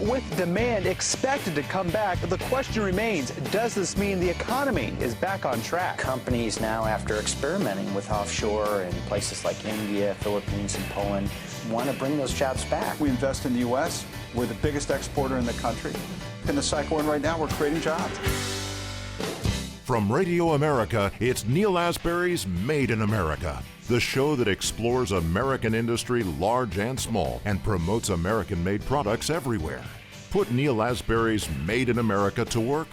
with demand expected to come back, the question remains, does this mean the economy is back on track? Companies now, after experimenting with offshore in places like India, Philippines, and Poland, want to bring those jobs back. We invest in the U.S. We're the biggest exporter in the country. In the cycle we're in right now, we're creating jobs. From Radio America, it's Neil Asbury's Made in America, the show that explores American industry, large and small, and promotes American-made products everywhere. Put Neil Asbury's Made in America to work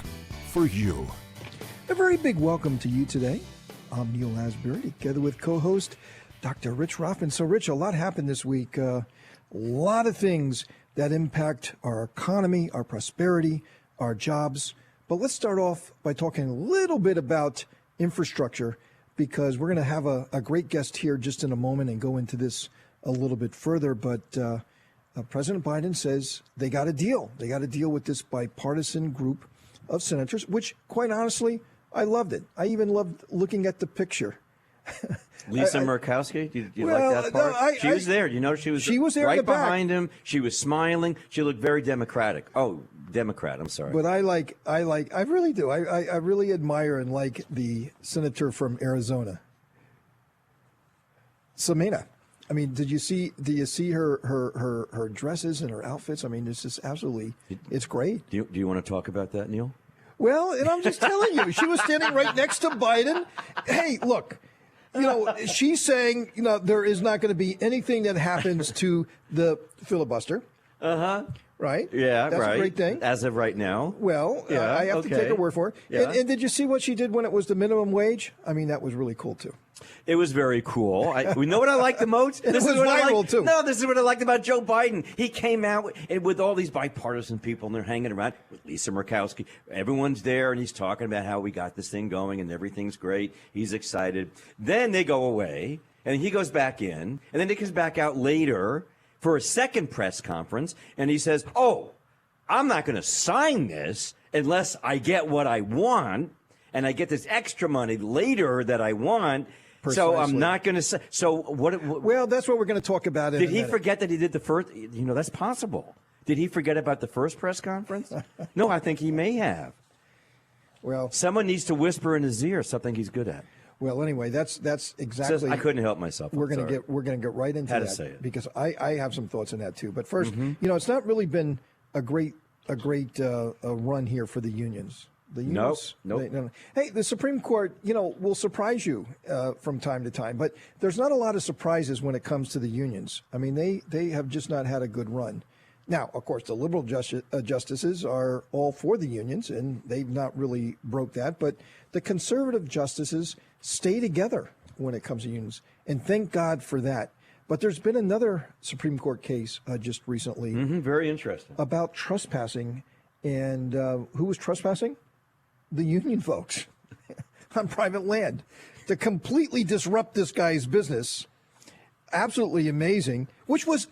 for you. A very big welcome to you today. I'm Neil Asbury, together with co-host Dr. Rich Rothman. So, Rich, a lot happened this week. A lot of things that impact our economy, our prosperity, our jobs. But let's start off by talking a little bit about infrastructure, because we're going to have a great guest here just in a moment and go into this a little bit further. But President Biden says they got a deal. They got to deal with this bipartisan group of senators, which, quite honestly, I loved it. I even loved looking at the picture. Lisa Murkowski, do you like that part? No, she was there. You know, she was there right in the back. behind him. She was smiling. She looked very Democratic. Oh, Democrat. I'm sorry. But I really do. I really admire and like the senator from Arizona, Samina. I mean, do you see her dresses and her outfits? I mean, it's just absolutely, it's great. Do you want to talk about that, Neil? Well, and I'm just telling you, she was standing right next to Biden. Hey, look, you know, she's saying, you know, there is not going to be anything that happens to the filibuster. Uh-huh. Right? Yeah, That's right. a great thing. As of right now. Well, yeah, I have to take her word for it. Yeah. And did you see what she did when it was the minimum wage? I mean, that was really cool, too. It was very cool. We know what I liked the most? This was viral, too. No, this is what I liked about Joe Biden. He came out with all these bipartisan people, and they're hanging around with Lisa Murkowski. Everyone's there, and he's talking about how we got this thing going, and everything's great. He's excited. Then they go away, and he goes back in, and then he comes back out later for a second press conference, and he says, I'm not going to sign this unless I get what I want, and I get this extra money later that I want. Precisely. So I'm not going to say. So what? Well, that's what we're going to talk about. Did he forget that he did the first? You know, that's possible. Did he forget about the first press conference? No, I think he may have. Well, someone needs to whisper in his ear something he's good at. Well, anyway, that's exactly. I couldn't help myself. We're going to get right into that. To say it. Because I have some thoughts on that too. But first, you know, it's not really been a great run here for the unions. The unions. Nope. Hey, the Supreme Court, you know, will surprise you from time to time, but there's not a lot of surprises when it comes to the unions. I mean, they have just not had a good run. Now, of course, the liberal justices are all for the unions, and they've not really broke that. But the conservative justices stay together when it comes to unions, and thank God for that. But there's been another Supreme Court case just recently. Very interesting. About trespassing. And who was trespassing? The union folks on private land to completely disrupt this guy's business. Absolutely amazing, which was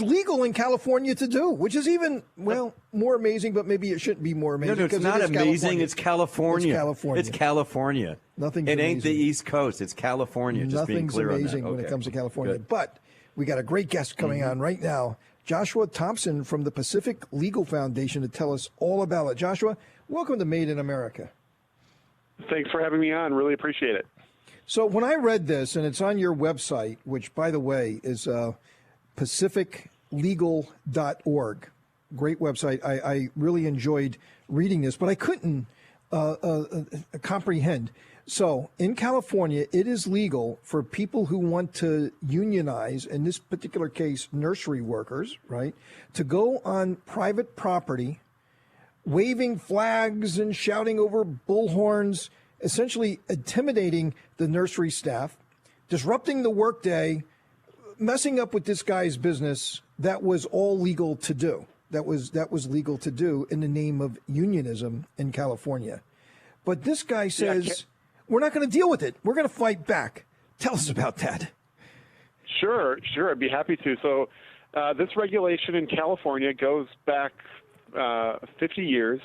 legal in California to do, which is even, well, more amazing, but maybe it shouldn't be more amazing. No, it's not amazing. It's California. It's California. Nothing's amazing. It ain't the East Coast. It's California. Just being clear on that. Nothing's amazing when it comes to California. Good. But we got a great guest coming on right now, Joshua Thompson from the Pacific Legal Foundation, to tell us all about it. Joshua, welcome to Made in America. Thanks for having me on. Really appreciate it. So when I read this, and it's on your website, which, by the way, is pacificlegal.org, great website. I really enjoyed reading this, but I couldn't comprehend. So in California, it is legal for people who want to unionize, in this particular case, nursery workers, right, to go on private property, waving flags and shouting over bullhorns, essentially intimidating the nursery staff, disrupting the workday, messing up with this guy's business. That was all legal to do. That was legal to do in the name of unionism in California. But this guy says, we're not going to deal with it. We're going to fight back. Tell us about that. Sure. I'd be happy to. So this regulation in California goes back 40 years,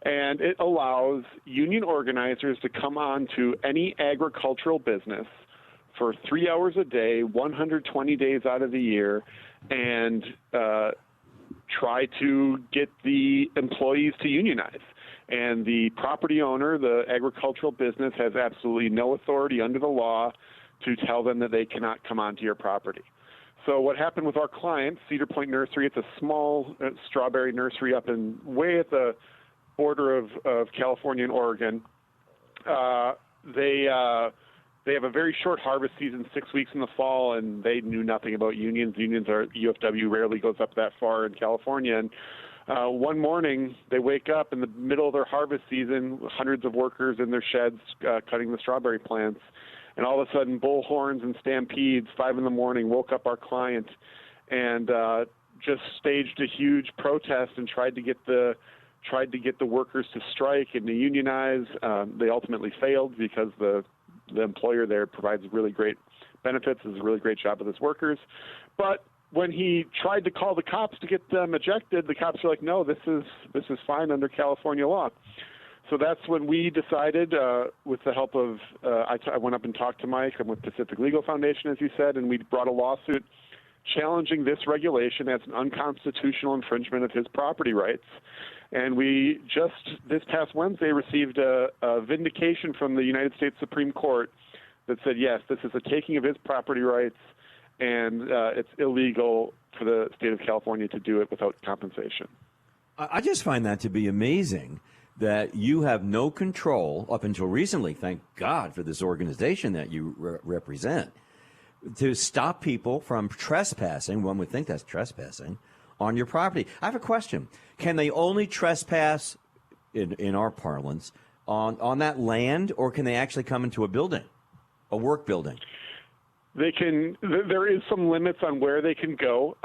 and it allows union organizers to come on to any agricultural business for 3 hours a day, 120 days out of the year, and try to get the employees to unionize. And the property owner, the agricultural business, has absolutely no authority under the law to tell them that they cannot come onto your property. So what happened with our client, Cedar Point Nursery, it's a small strawberry nursery up way at the border of California and Oregon. They have a very short harvest season, 6 weeks in the fall, and they knew nothing about unions. UFW rarely goes up that far in California. And one morning, they wake up in the middle of their harvest season, hundreds of workers in their sheds cutting the strawberry plants. And all of a sudden, bullhorns and stampedes, 5 in the morning, woke up our client and just staged a huge protest and tried to get the workers to strike and to unionize. They ultimately failed because the employer there provides really great benefits, does a really great job with his workers. But when he tried to call the cops to get them ejected, the cops were like, no, this is fine under California law. So that's when we decided, with the help of, I went up and talked to Mike. I'm with Pacific Legal Foundation, as you said, and we brought a lawsuit challenging this regulation as an unconstitutional infringement of his property rights. And we just this past Wednesday received a vindication from the United States Supreme Court that said, yes, this is a taking of his property rights, and it's illegal for the state of California to do it without compensation. I just find that to be amazing, that you have no control up until recently, thank God for this organization that you represent, to stop people from trespassing. One would think that's trespassing on your property. I have a question. Can they only trespass, in our parlance, on that land, or can they actually come into a building, a work building? They can. There is some limits on where they can go,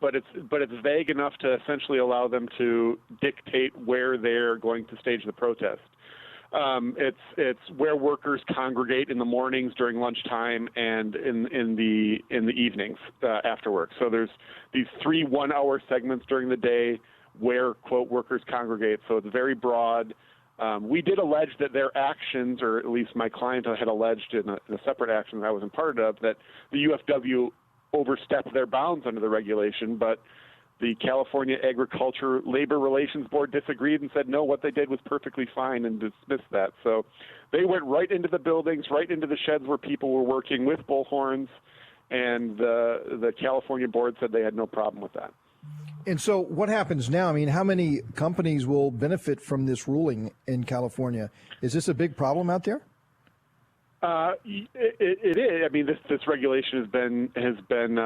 but it's vague enough to essentially allow them to dictate where they're going to stage the protest. It's where workers congregate in the mornings during lunchtime and in the evenings after work. So there's these 3 1-hour segments during the day where, quote, workers congregate. So it's very broad. We did allege that their actions, or at least my client had alleged in a separate action that I wasn't part of, that the UFW overstepped their bounds under the regulation, but the California Agriculture Labor Relations Board disagreed and said, no, what they did was perfectly fine, and dismissed that. So they went right into the buildings, right into the sheds where people were working with bullhorns, and the California board said they had no problem with that. And so what happens now? I mean, how many companies will benefit from this ruling in California? Is this a big problem out there? It is. I mean, this regulation has been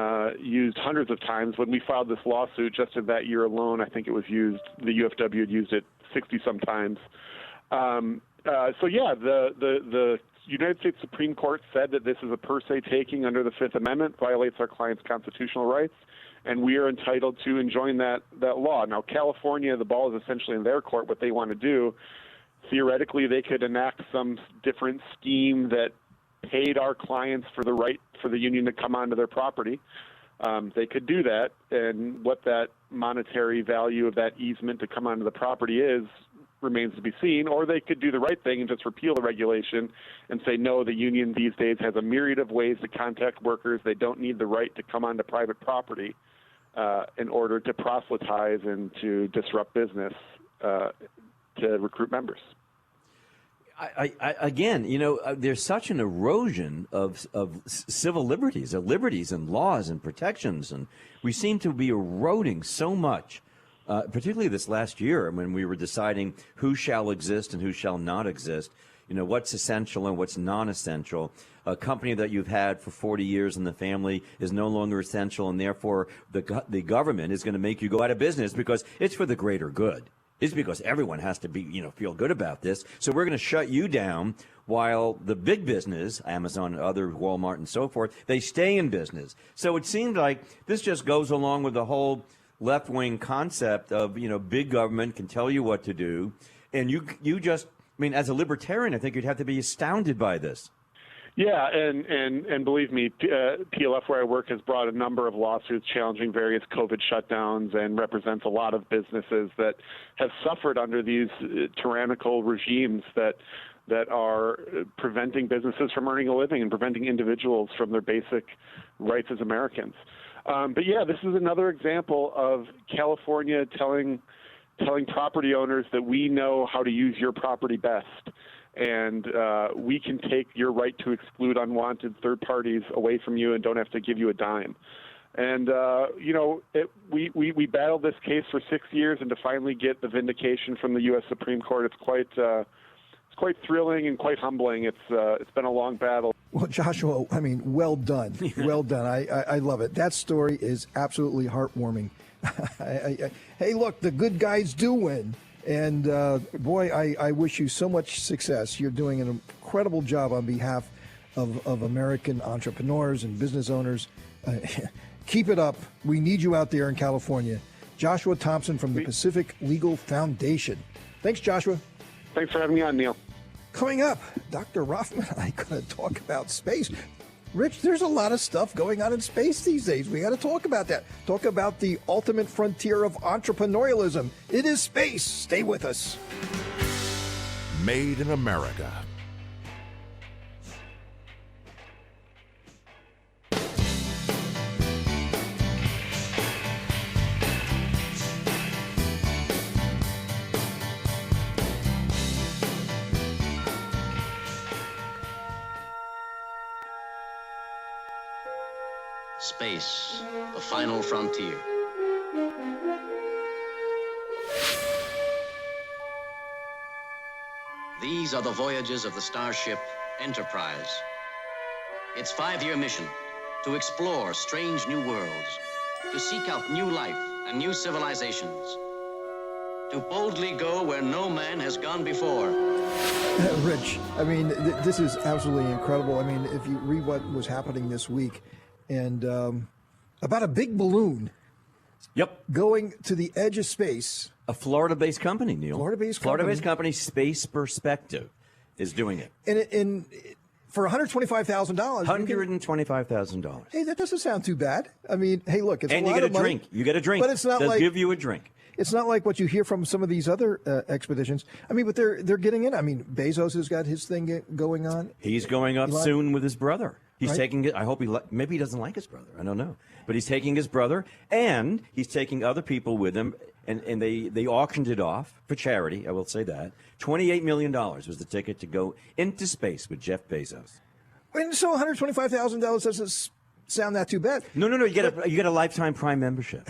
used hundreds of times. When we filed this lawsuit, just in that year alone, I think it was used. The UFW had used it 60-some times. So yeah, the United States Supreme Court said that this is a per se taking under the Fifth Amendment, violates our client's constitutional rights, and we are entitled to enjoin that law. Now, California, the ball is essentially in their court, what they want to do. Theoretically, they could enact some different scheme that paid our clients for the right for the union to come onto their property. They could do that, and what that monetary value of that easement to come onto the property is remains to be seen. Or they could do the right thing and just repeal the regulation and say, no, the union these days has a myriad of ways to contact workers. They don't need the right to come onto private property in order to proselytize and to disrupt business to recruit members. Again, there's such an erosion of civil liberties and laws and protections, and we seem to be eroding so much, particularly this last year when we were deciding who shall exist and who shall not exist, what's essential and what's non-essential. A company that you've had for 40 years in the family is no longer essential, and therefore the government is going to make you go out of business because it's for the greater good. It's because everyone has to be, feel good about this. So we're going to shut you down while the big business, Amazon, other Walmart and so forth, they stay in business. So it seemed like this just goes along with the whole left-wing concept of, big government can tell you what to do. And you just, as a libertarian, I think you'd have to be astounded by this. Yeah, and believe me, PLF, where I work, has brought a number of lawsuits challenging various COVID shutdowns and represents a lot of businesses that have suffered under these tyrannical regimes that are preventing businesses from earning a living and preventing individuals from their basic rights as Americans. But yeah, this is another example of California telling property owners that we know how to use your property best, and we can take your right to exclude unwanted third parties away from you and don't have to give you a dime. And we battled this case for 6 years, and to finally get the vindication from the U.S. Supreme Court, it's quite thrilling and quite humbling. It's been a long battle. Well, Joshua, I mean, well done. Well done. I love it. That story is absolutely heartwarming. Hey, look, the good guys do win. And, boy, I wish you so much success. You're doing an incredible job on behalf of American entrepreneurs and business owners. Keep it up. We need you out there in California. Joshua Thompson from the Pacific Legal Foundation. Thanks, Joshua. Thanks for having me on, Neil. Coming up, Dr. Rothman and I are going to talk about space. Rich, there's a lot of stuff going on in space these days. We got to talk about that. Talk about the ultimate frontier of entrepreneurialism. It is space. Stay with us. Made in America. Space, the final frontier. These are the voyages of the starship Enterprise. Its 5-year mission, to explore strange new worlds, to seek out new life and new civilizations, to boldly go where no man has gone before. Rich, I mean, this is absolutely incredible. I mean, if you read what was happening this week, and about a big balloon going to the edge of space. A Florida-based company, Neil. Florida-based company, Space Perspective, is doing it. And for $125,000. $125,000. Hey, that doesn't sound too bad. I mean, hey, look, it's and a lot you get of a money, drink. You get a drink. but it's not They'll like give you a drink. It's not like what you hear from some of these other expeditions. I mean, but they're getting in. I mean, Bezos has got his thing going on. He's going up soon with his brother. He's taking it. I hope maybe he doesn't like his brother. I don't know. But he's taking his brother, and he's taking other people with him, and they auctioned it off for charity. I will say that. $28 million was the ticket to go into space with Jeff Bezos. And so $125,000 doesn't sound that too bad. No. You get a lifetime Prime membership.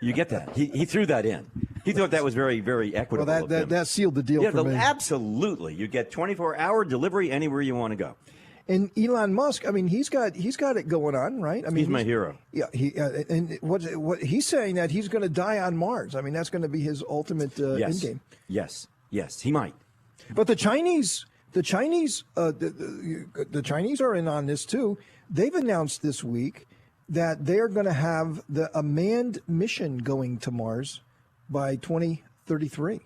You get that. He threw that in. He thought that was very, very equitable. Well, that sealed the deal for me. Absolutely. You get 24-hour delivery anywhere you want to go. And Elon Musk, I mean, he's got it going on, right? I mean, he's my hero. Yeah, and what he's saying that he's going to die on Mars. I mean, that's going to be his ultimate end game. Yes, he might. But the Chinese are in on this too. They've announced this week that they are going to have a manned mission going to Mars by 2033.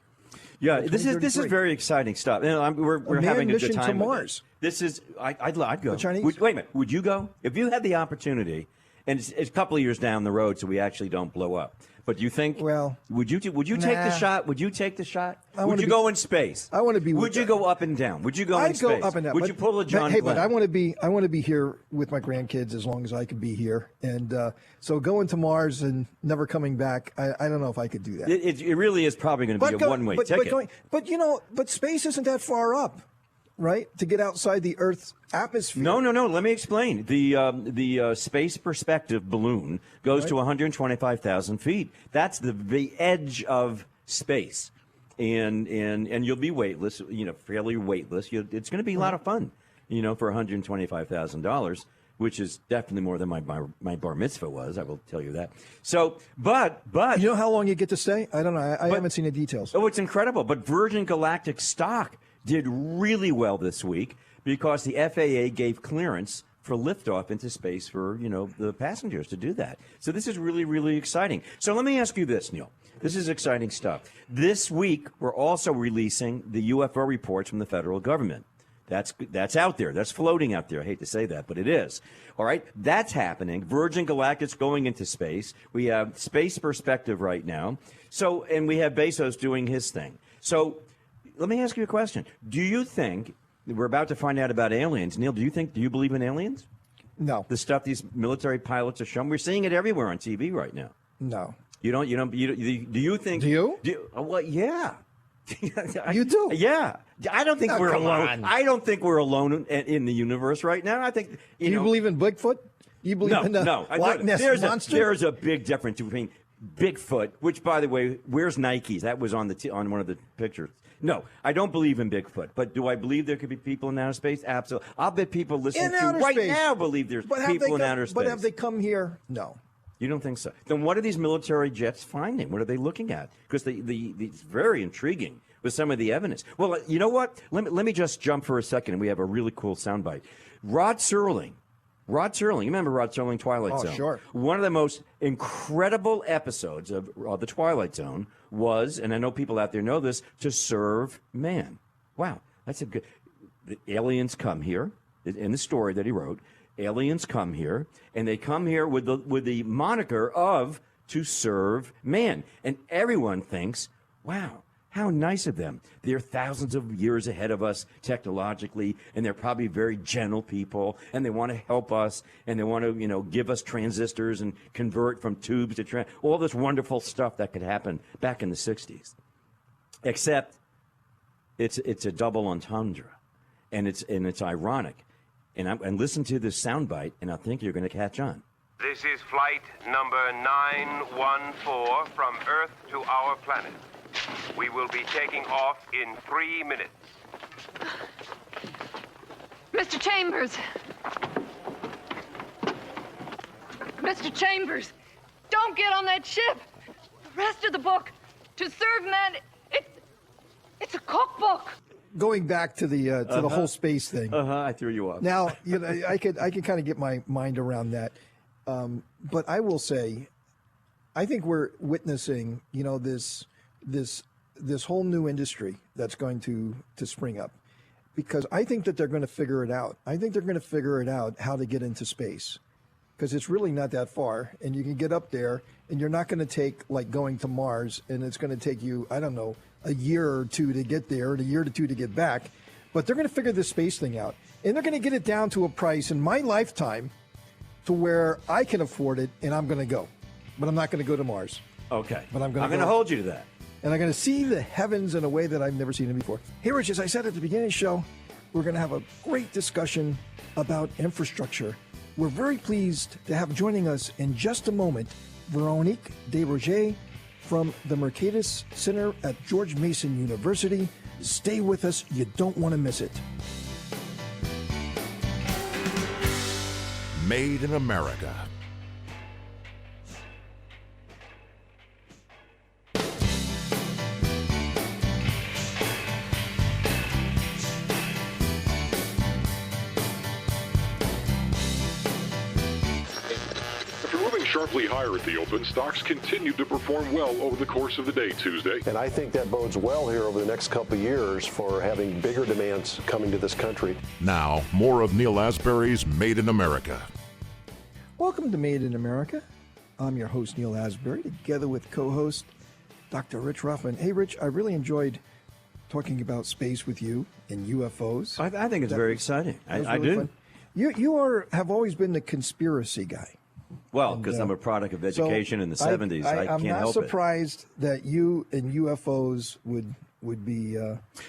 Yeah, this is very exciting stuff. We're having a good time to Mars. This is I'd go. The Chinese? Wait a minute. Would you go if you had the opportunity? And it's a couple of years down the road, so we actually don't blow up. But do you think? Well, would you take the shot? Would you take the shot? Would you go in space? I want to be. Would you go up and down? Would you go in space? I'd go up and down. Would you pull a John? Hey, but I want to be here with my grandkids as long as I can be here. And so going to Mars and never coming back, I don't know if I could do that. It really is probably going to be a one-way ticket. But space isn't that far up, right? To get outside the Earth's atmosphere. No. Let me explain. The Space Perspective balloon goes to 125,000 feet. That's the edge of space, and you'll be weightless. Fairly weightless. It's going to be a lot of fun. For $125,000, which is definitely more than my bar mitzvah was. I will tell you that. So, but you know how long you get to stay? I don't know. I haven't seen the details. Oh, it's incredible. But Virgin Galactic stock did really well this week because the FAA gave clearance for liftoff into space for, the passengers to do that. So this is really, really exciting. So let me ask you this, Neil. This is exciting stuff. This week, we're also releasing the UFO reports from the federal government. That's out there. That's floating out there. I hate to say that, but it is. All right? That's happening. Virgin Galactic's going into space. We have Space Perspective right now. So, and we have Bezos doing his thing. So let me ask you a question. Do you think we're about to find out about aliens? Neil, do you believe in aliens? No. The stuff these military pilots are showing. We're seeing it everywhere on TV right now. No. Do you think? Do you? Well, yeah. You do? Yeah. I don't think Oh, we're come alone. on. I don't think we're alone in the universe right now. I think Do you know, believe in Bigfoot? You believe in the Loch Ness Monster? There's a big difference between Bigfoot, which, by the way, where's Nikes? That was on on one of the pictures. No, I don't believe in Bigfoot, but do I believe there could be people in outer space? Absolutely. I'll bet people listening In to outer right space. now believe there's people in outer space. But have they come here? No. You don't think so? Then what are these military jets finding? What are they looking at? Because it's very intriguing with some of the evidence. Well, you know what? Let me just jump for a second, and we have a really cool soundbite. Rod Serling, you remember Rod Serling, Twilight Zone? Oh, sure. One of the most incredible episodes of the Twilight Zone was, and I know people out there know this, To Serve Man. Wow, that's a good. The aliens come here in the story that he wrote. Aliens come here, and they come here with the moniker of To Serve Man, and everyone thinks, wow. How nice of them. They're thousands of years ahead of us technologically, and they're probably very gentle people, and they want to help us, and they want to, give us transistors and convert from tubes to all this wonderful stuff that could happen back in the 60s. Except it's a double entendre, and it's ironic. And listen to this soundbite, and I think you're going to catch on. This is flight number 914 from Earth to our planet. We will be taking off in 3 minutes. Mr. Chambers! Mr. Chambers! Don't get on that ship! The rest of the book, To Serve Man, it's a cookbook! Going back to the whole space thing. I threw you off. Now, I could kind of get my mind around that. But I will say, I think we're witnessing, this whole new industry that's going to spring up, because I think that they're going to figure it out. I think they're going to figure it out how to get into space, because it's really not that far, and you can get up there, and you're not going to take like going to Mars, and it's going to take you, I don't know, a year or two to get there, and a year or two to get back. But they're going to figure this space thing out, and they're going to get it down to a price in my lifetime to where I can afford it, and I'm going to go. But I'm not going to go to Mars. Okay. But I'm going to hold you to that. And I'm going to see the heavens in a way that I've never seen them before. Hey, Rich, as I said at the beginning of the show, we're going to have a great discussion about infrastructure. We're very pleased to have joining us in just a moment Veronique Desroger from the Mercatus Center at George Mason University. Stay with us. You don't want to miss it. Made in America. Sharply higher at the open, stocks continued to perform well over the course of the day Tuesday. And I think that bodes well here over the next couple of years for having bigger demands coming to this country. Now, more of Neil Asbury's Made in America. Welcome to Made in America. I'm your host, Neil Asbury, together with co-host Dr. Rich Ruffman. Hey, Rich, I really enjoyed talking about space with you and UFOs. I think it's very exciting. I really do. Fun. You have always been the conspiracy guy. Well, because I'm a product of education in the 70s. I can't help it. I'm not surprised that you and UFOs would be...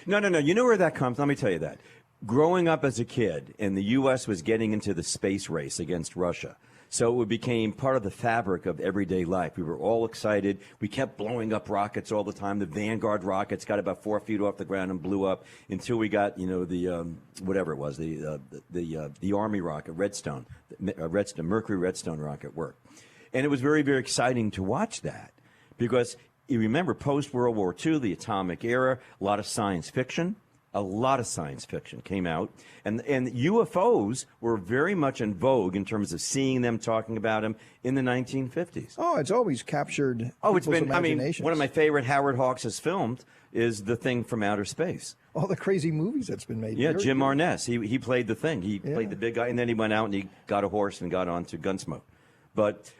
No. You know where that comes? Let me tell you that. Growing up as a kid, and the U.S. was getting into the space race against Russia. So it became part of the fabric of everyday life. We were all excited. We kept blowing up rockets all the time. The Vanguard rockets got about 4 feet off the ground and blew up until we got, the whatever it was, the Army rocket, Redstone, Mercury Redstone rocket worked. And it was very, very exciting to watch that because you remember post-World War II, the atomic era, a lot of science fiction. A lot of science fiction came out, and UFOs were very much in vogue in terms of seeing them, talking about them in the 1950s. Oh, it's always captured people's imaginations. One of my favorite Howard Hawks has filmed is The Thing from Outer Space. All the crazy movies that's been made. Yeah, Jim Arness, he played the Thing. He played the big guy, and then he went out and he got a horse and got on to Gunsmoke. But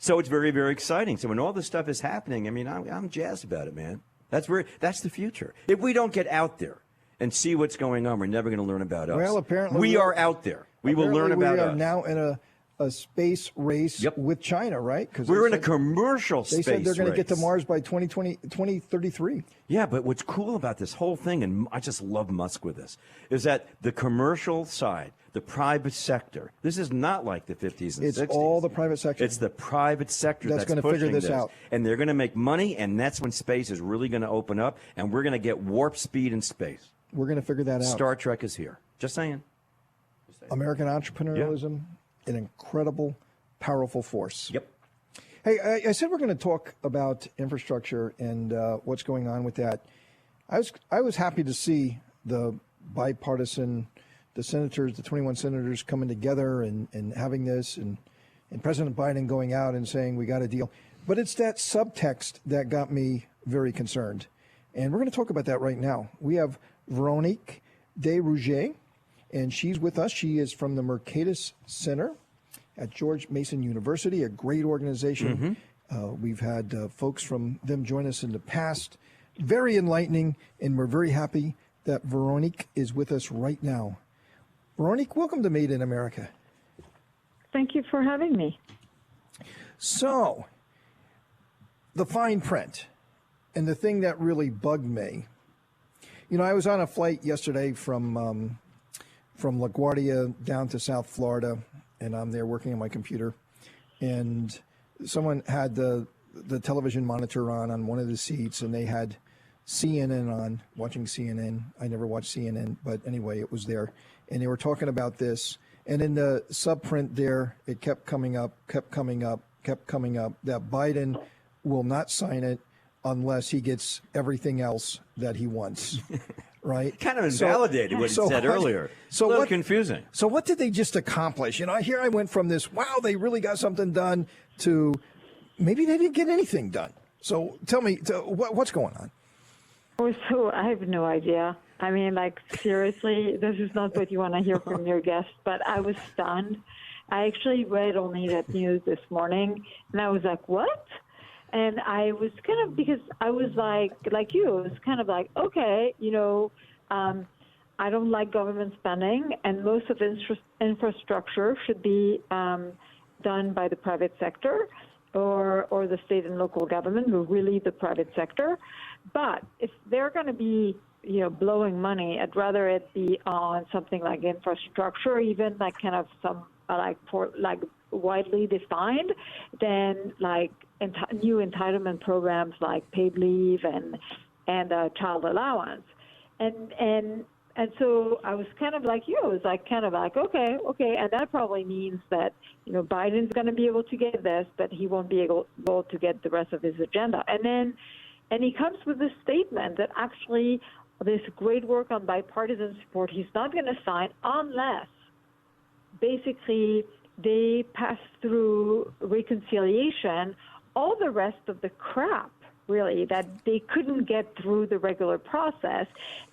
so it's very, very exciting. So when all this stuff is happening, I'm jazzed about it, man. That's the future. If we don't get out there and see what's going on, we're never going to learn about us. Well, apparently we are out there. We will learn about we are us. now in a space race with China, right? Because we're in a commercial space race. They said they're going to get to Mars by 2033. Yeah, but what's cool about this whole thing, and I just love Musk with this, is that the commercial side, the private sector, this is not like the 50s and 60s. It's all the private sector. It's the private sector that's going to figure this out. And they're going to make money, and that's when space is really going to open up, and we're going to get warp speed in space. We're going to figure that out. Star Trek is here. Just saying. American entrepreneurialism, an incredible, powerful force. Yep. Hey, I said we're going to talk about infrastructure and what's going on with that. I was happy to see the bipartisan, the senators, the 21 senators coming together and having this, and President Biden going out and saying we got a deal. But it's that subtext that got me very concerned. And we're going to talk about that right now. We have Veronique de Rugy, and she's with us. She is from the Mercatus Center at George Mason University, a great organization. We've had folks from them join us in the past. Very enlightening, and we're very happy that Veronique is with us right now. Veronique, welcome to Made in America. Thank you for having me. So, the fine print, and the thing that really bugged me, I was on a flight yesterday from LaGuardia down to South Florida, and I'm there working on my computer, and someone had the television monitor on one of the seats, and they had CNN on, watching CNN. I never watched CNN, but anyway, it was there, and they were talking about this, and in the subprint there, it kept coming up, that Biden will not sign it unless he gets everything else that he wants. Right? Kind of invalidated what he said earlier. So a little confusing. So what did they just accomplish? Here I went from this, wow, they really got something done, to maybe they didn't get anything done. So tell me, what's going on? So I have no idea. I mean, seriously, this is not what you want to hear from your guest, but I was stunned. I actually read only that news this morning, and I was like, what? And I was kind of, because I was like you, it was kind of like, okay, I don't like government spending, and most of infrastructure should be done by the private sector or the state and local government, or really the private sector. But if they're going to be, blowing money, I'd rather it be on something like infrastructure, even kind of some widely defined, than new entitlement programs like paid leave and child allowance, and so I was kind of like you. I was okay, and that probably means that Biden's going to be able to get this, but he won't be able to get the rest of his agenda. And he comes with this statement that actually this great work on bipartisan support he's not going to sign unless basically they pass through reconciliation all the rest of the crap, really, that they couldn't get through the regular process.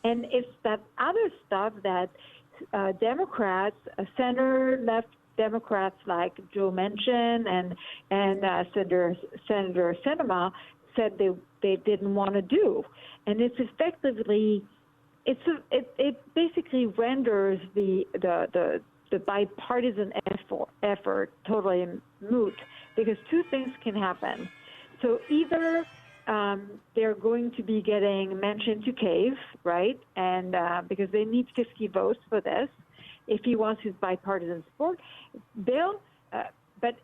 And it's that other stuff that Democrats, center-left Democrats like Joe Manchin and Senator Sinema said they didn't want to do. And it's effectively, it basically renders the bipartisan effort totally moot, because two things can happen. So either they're going to be getting Manchin to cave, right? And because they need 50 votes for this, if he wants his bipartisan support bill. But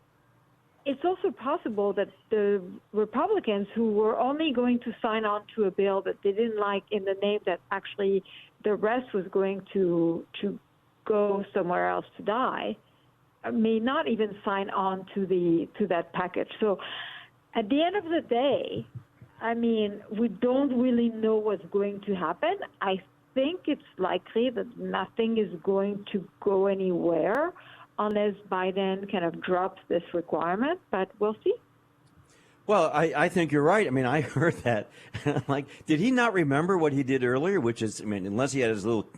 it's also possible that the Republicans, who were only going to sign on to a bill that they didn't like in the name that actually the rest was going to go somewhere else to die, may not even sign on to that package. So at the end of the day, I mean, we don't really know what's going to happen. I think it's likely that nothing is going to go anywhere unless Biden kind of drops this requirement, but we'll see. Well, I think you're right. I mean, I heard that. Like, did he not remember what he did earlier? Which is, I mean, unless he had his little,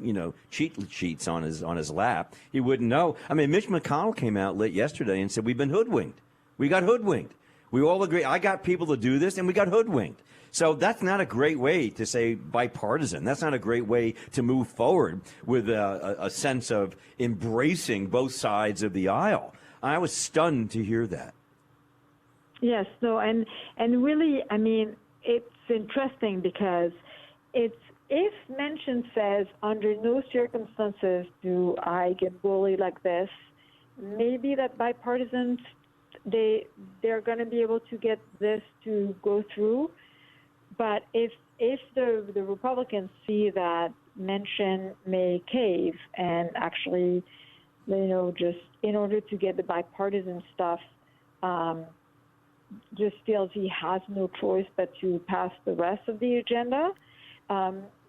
cheat sheets on his lap, he wouldn't know. I mean, Mitch McConnell came out late yesterday and said, we've been hoodwinked. We got hoodwinked. We all agree. I got people to do this, and we got hoodwinked. So that's not a great way to say bipartisan. That's not a great way to move forward with a sense of embracing both sides of the aisle. I was stunned to hear that. Yes, no, and really, I mean, it's interesting because it's, if Manchin says under no circumstances do I get bullied like this, maybe that bipartisans, they're going to be able to get this to go through. But if the Republicans see that Manchin may cave and actually, just in order to get the bipartisan stuff, just feels he has no choice but to pass the rest of the agenda,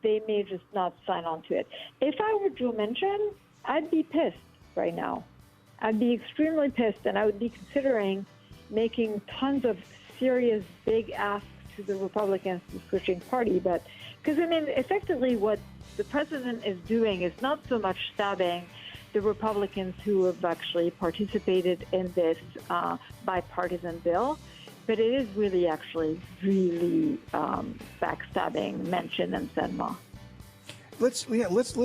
they may just not sign on to it. If I were Joe Manchin, I'd be pissed right now. I'd be extremely pissed, and I would be considering making tons of serious big asks to the Republicans to switching party. But because, I mean, effectively what the president is doing is not so much stabbing the Republicans who have actually participated in this bipartisan bill, but it is really backstabbing Manchin and Senma. Let's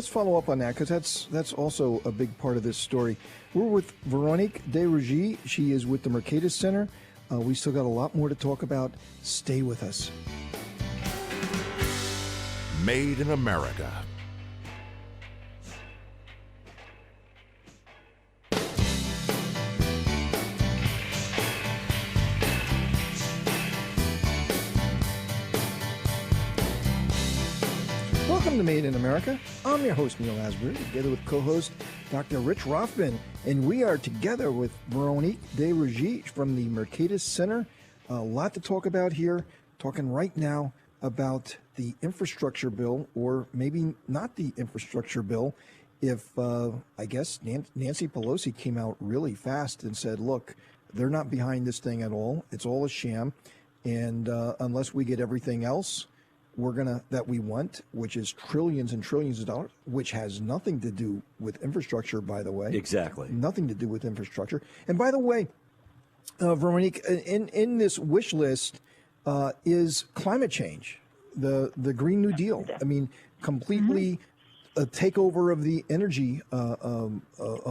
follow up on that, because that's also a big part of this story. We're with Veronique de Rugy. She is with the Mercatus Center. We still got a lot more to talk about. Stay with us. Made in America. Welcome to Made in America. I'm your host, Neil Asbury, together with co-host Dr. Rich Rothman, and we are together with Veronique de Rugy from the Mercatus Center. A lot to talk about here, talking right now about the infrastructure bill, or maybe not the infrastructure bill, if I guess Nancy Pelosi came out really fast and said, look, they're not behind this thing at all. It's all a sham, and unless we get everything else that we want, which is trillions and trillions of dollars, which has nothing to do with infrastructure, by the way. Exactly. Nothing to do with infrastructure. And by the way, Veronique, in this wish list is climate change, the Green New Deal. I mean, completely a takeover of the energy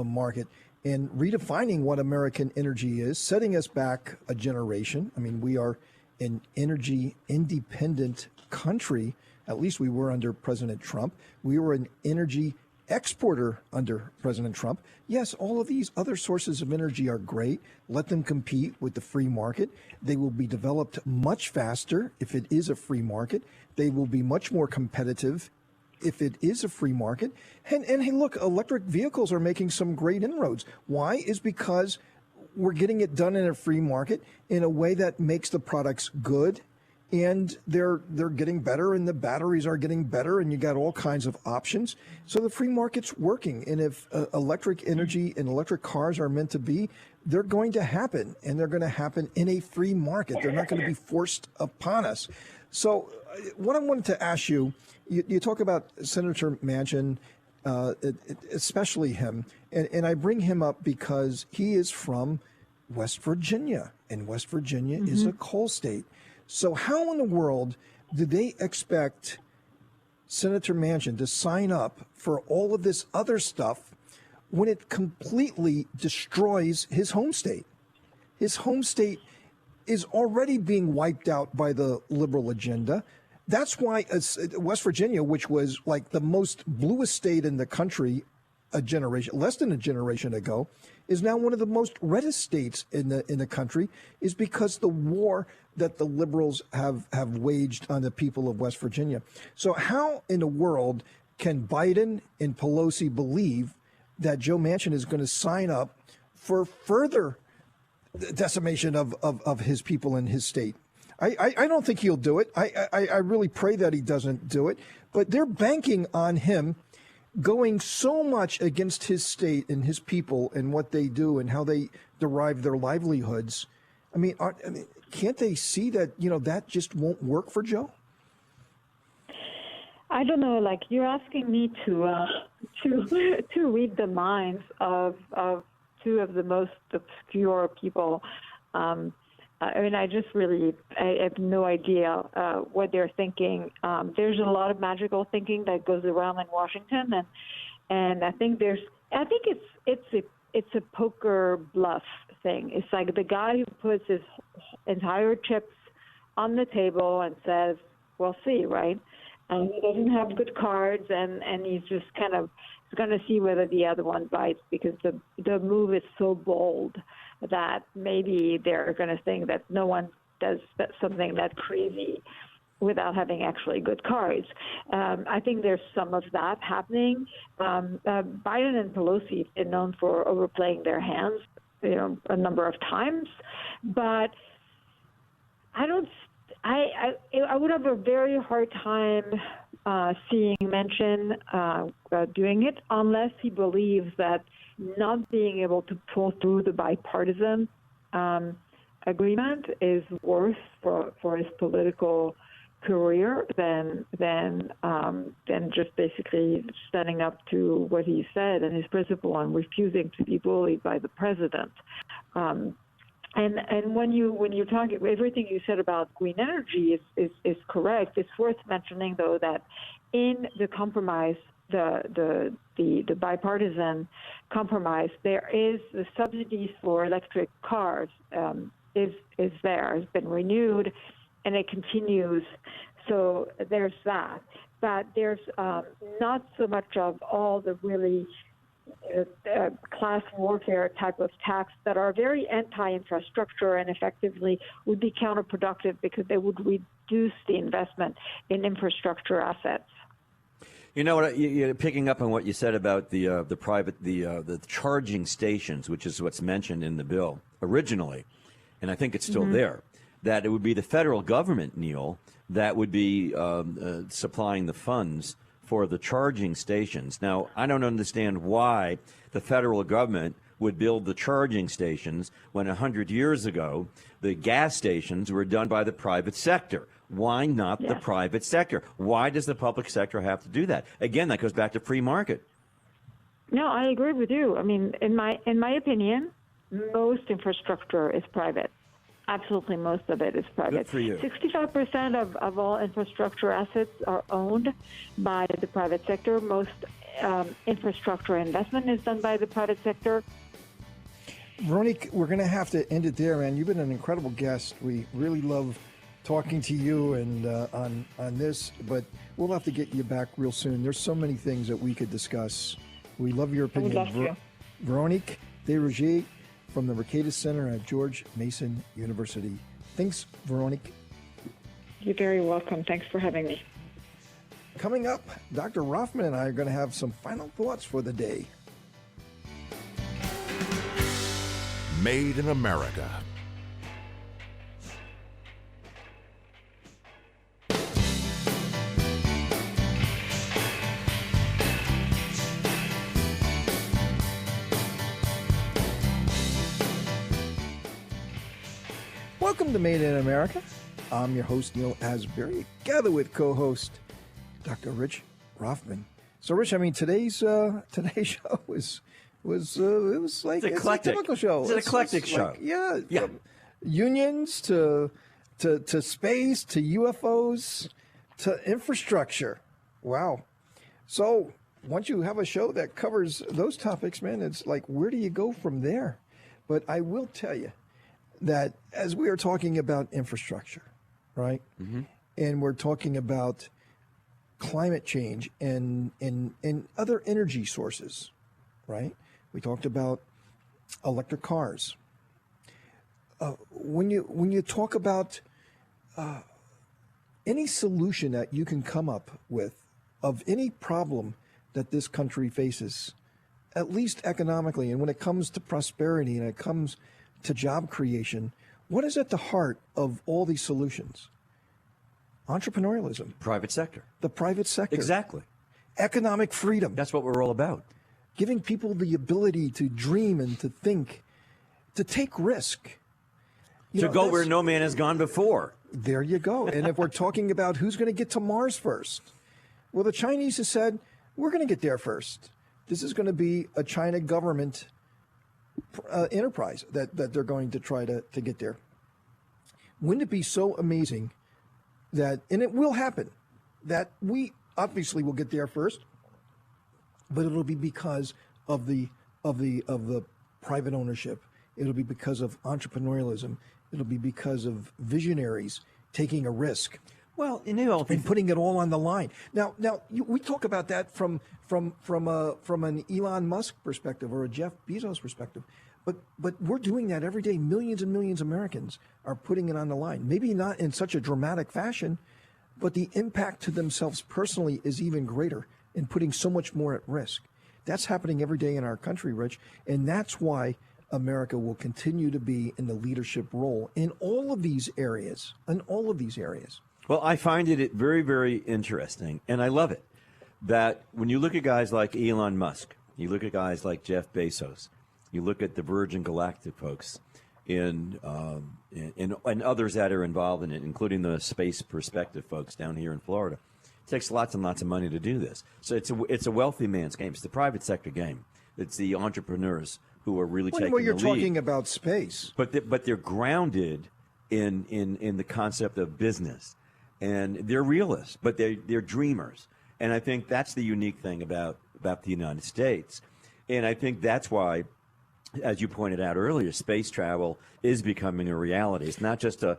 market and redefining what American energy is, setting us back a generation. I mean, we are an energy independent country. At least we were under President Trump. We were an energy exporter under President Trump. Yes, all of these other sources of energy are great. Let them compete with the free market. They will be developed much faster if it is a free market. They will be much more competitive if it is a free market. And hey, look, electric vehicles are making some great inroads. Why? Is because we're getting it done in a free market in a way that makes the products good, and they're getting better, and the batteries are getting better, and you got all kinds of options. So the free market's working, and if electric energy and electric cars are meant to be, they're going to happen, and they're going to happen in a free market. They're not going to be forced upon us. So what I wanted to ask you, you talk about Senator Manchin, especially him, and I bring him up because he is from West Virginia, and West Virginia is a coal state. So how in the world do they expect Senator Manchin to sign up for all of this other stuff when it completely destroys his home state? His home state is already being wiped out by the liberal agenda. That's why West Virginia, which was like the most bluest state in the country less than a generation ago, is now one of the most reddest states in the country, is because the war that the liberals have waged on the people of West Virginia. So how in the world can Biden and Pelosi believe that Joe Manchin is going to sign up for further decimation of his people in his state? I don't think he'll do it. I really pray that he doesn't do it. But they're banking on him going so much against his state and his people and what they do and how they derive their livelihoods. I mean, can't they see that, that just won't work for Joe? I don't know. Like, you're asking me to read the minds of two of the most obscure people I mean, I have no idea what they're thinking. There's a lot of magical thinking that goes around in Washington, and I think it's a poker bluff thing. It's like the guy who puts his entire chips on the table and says, "We'll see," right? And he doesn't have good cards, and he's just kind of going to see whether the other one bites, because the move is so bold that maybe they're going to think that no one does something that crazy without having actually good cards. I think there's some of that happening. Biden and Pelosi have been known for overplaying their hands, a number of times, but I would have a very hard time seeing Manchin doing it unless he believes that not being able to pull through the bipartisan agreement is worse for his political career than just basically standing up to what he said and his principle on refusing to be bullied by the president. And when you talk, everything you said about green energy is correct. It's worth mentioning, though, that in the compromise, the bipartisan compromise, there is the subsidies for electric cars is there, has been renewed, and it continues. So there's that. But there's not so much of all the really class warfare type of tax that are very anti-infrastructure and effectively would be counterproductive because they would reduce the investment in infrastructure assets. You know what? You're picking up on what you said about the charging stations, which is what's mentioned in the bill originally, and I think it's still there. That it would be the federal government, Neil, that would be supplying the funds for the charging stations. Now, I don't understand why the federal government would build the charging stations when 100 years ago the gas stations were done by the private sector. Why not the private sector? Why does the public sector have to do that? Again, that goes back to free market. No, I agree with you. I mean, in my opinion, most infrastructure is private. Absolutely, most of it is private. Good for you. 65% of all infrastructure assets are owned by the private sector. Most infrastructure investment is done by the private sector. Veronique, we're going to have to end it there, man. You've been an incredible guest. We really love talking to you and on this, but we'll have to get you back real soon. There's so many things that we could discuss. We love your opinion. I would love to. Veronique de Rugy from the Mercatus Center at George Mason University. Thanks, Veronique. You're very welcome. Thanks for having me. Coming up, Dr. Rothman and I are going to have some final thoughts for the day. Made in America. Welcome to Made in America. I'm your host, Neil Asbury, together with co-host Dr. Rich Rothman. So, Rich, I mean, today's show was like it's eclectic. A typical show. It's an eclectic show. Yeah. From unions to space to UFOs to infrastructure. Wow. So once you have a show that covers those topics, man, it's like, where do you go from there? But I will tell you that as we are talking about infrastructure, right? Mm-hmm. And we're talking about climate change and other energy sources, right? We talked about electric cars. When you talk about any solution that you can come up with of any problem that this country faces, at least economically, and when it comes to prosperity and it comes to job creation, what is at the heart of all these solutions? Entrepreneurialism. Private sector. The private sector. Exactly. Economic freedom. That's what we're all about. Giving people the ability to dream and to think, to take risk. To go where no man has gone before. There you go. And if we're talking about who's going to get to Mars first, well, the Chinese have said, we're going to get there first. This is going to be a China government enterprise that they're going to try to get there. Wouldn't it be so amazing that, and it will happen, that we obviously will get there first, but it'll be because of the private ownership. It'll be because of entrepreneurialism. It'll be because of visionaries taking a risk. Well, and putting it all on the line. Now, we talk about that from an Elon Musk perspective or a Jeff Bezos perspective, but we're doing that every day. Millions and millions of Americans are putting it on the line. Maybe not in such a dramatic fashion, but the impact to themselves personally is even greater in putting so much more at risk. That's happening every day in our country, Rich, and that's why America will continue to be in the leadership role in all of these areas. Well, I find it very, very interesting, and I love it, that when you look at guys like Elon Musk, you look at guys like Jeff Bezos, you look at the Virgin Galactic folks, and others that are involved in it, including the Space Perspective folks down here in Florida. It takes lots and lots of money to do this. So it's a wealthy man's game. It's the private sector game. It's the entrepreneurs who are really taking the lead. Well, you're talking about space. But they're grounded in the concept of business. And they're realists, but they're dreamers. And I think that's the unique thing about the United States. And I think that's why, as you pointed out earlier, space travel is becoming a reality. It's not just a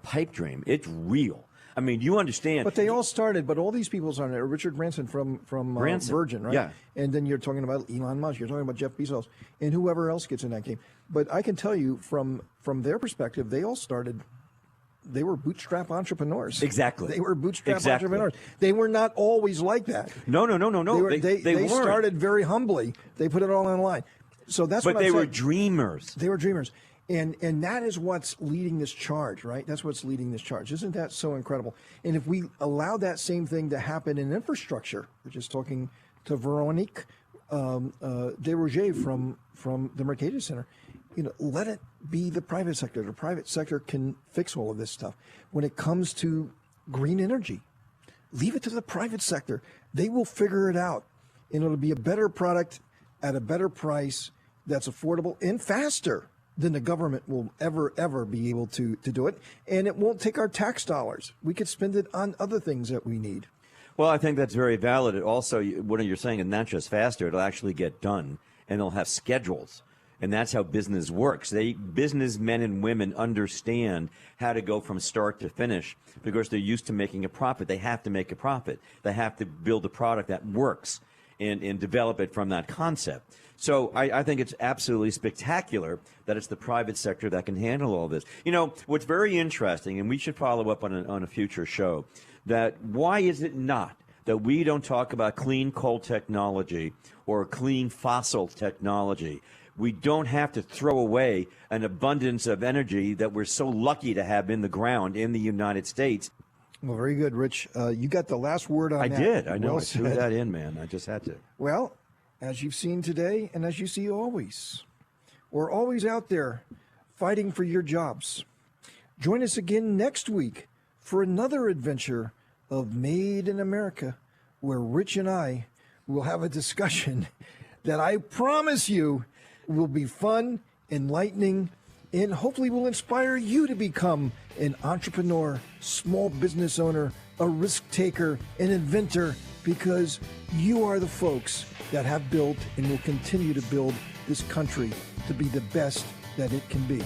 pipe dream. It's real. I mean, you understand. But they all started, but all these people started. Richard Branson from Virgin, right? Yeah. And then you're talking about Elon Musk, you're talking about Jeff Bezos, and whoever else gets in that game. But I can tell you from their perspective, they all started, they were bootstrap entrepreneurs. Exactly. They were bootstrap entrepreneurs. They were not always like that. No. They started very humbly. They put it all on the line. So that's what I'm saying. But they were dreamers. They were dreamers. And that is what's leading this charge, right? That's what's leading this charge. Isn't that so incredible? And if we allow that same thing to happen in infrastructure, we're just talking to Veronique de Rugy from the Mercatus Center, let it be the private sector. The private sector can fix all of this stuff. When it comes to green energy, leave it to the private sector. They will figure it out, and it'll be a better product at a better price that's affordable and faster than the government will ever be able to do it. And it won't take our tax dollars. We could spend it on other things that we need. Well, I think that's very valid. It also, what you're saying, and not just faster, it'll actually get done, and they'll have schedules. And that's how business works. Businessmen and women understand how to go from start to finish because they're used to making a profit. They have to make a profit. They have to build a product that works and develop it from that concept. So I think it's absolutely spectacular that it's the private sector that can handle all this. What's very interesting, and we should follow up on a future show, that why is it not that we don't talk about clean coal technology or clean fossil technology? We don't have to throw away an abundance of energy that we're so lucky to have in the ground in the United States. Well, very good, Rich. You got the last word on that. I did. I know. Well I threw that in, man. I just had to. Well, as you've seen today, and as you see always, we're always out there fighting for your jobs. Join us again next week for another adventure of Made in America, where Rich and I will have a discussion that I promise you will be fun, enlightening, and hopefully will inspire you to become an entrepreneur, small business owner, a risk taker, an inventor, because you are the folks that have built and will continue to build this country to be the best that it can be.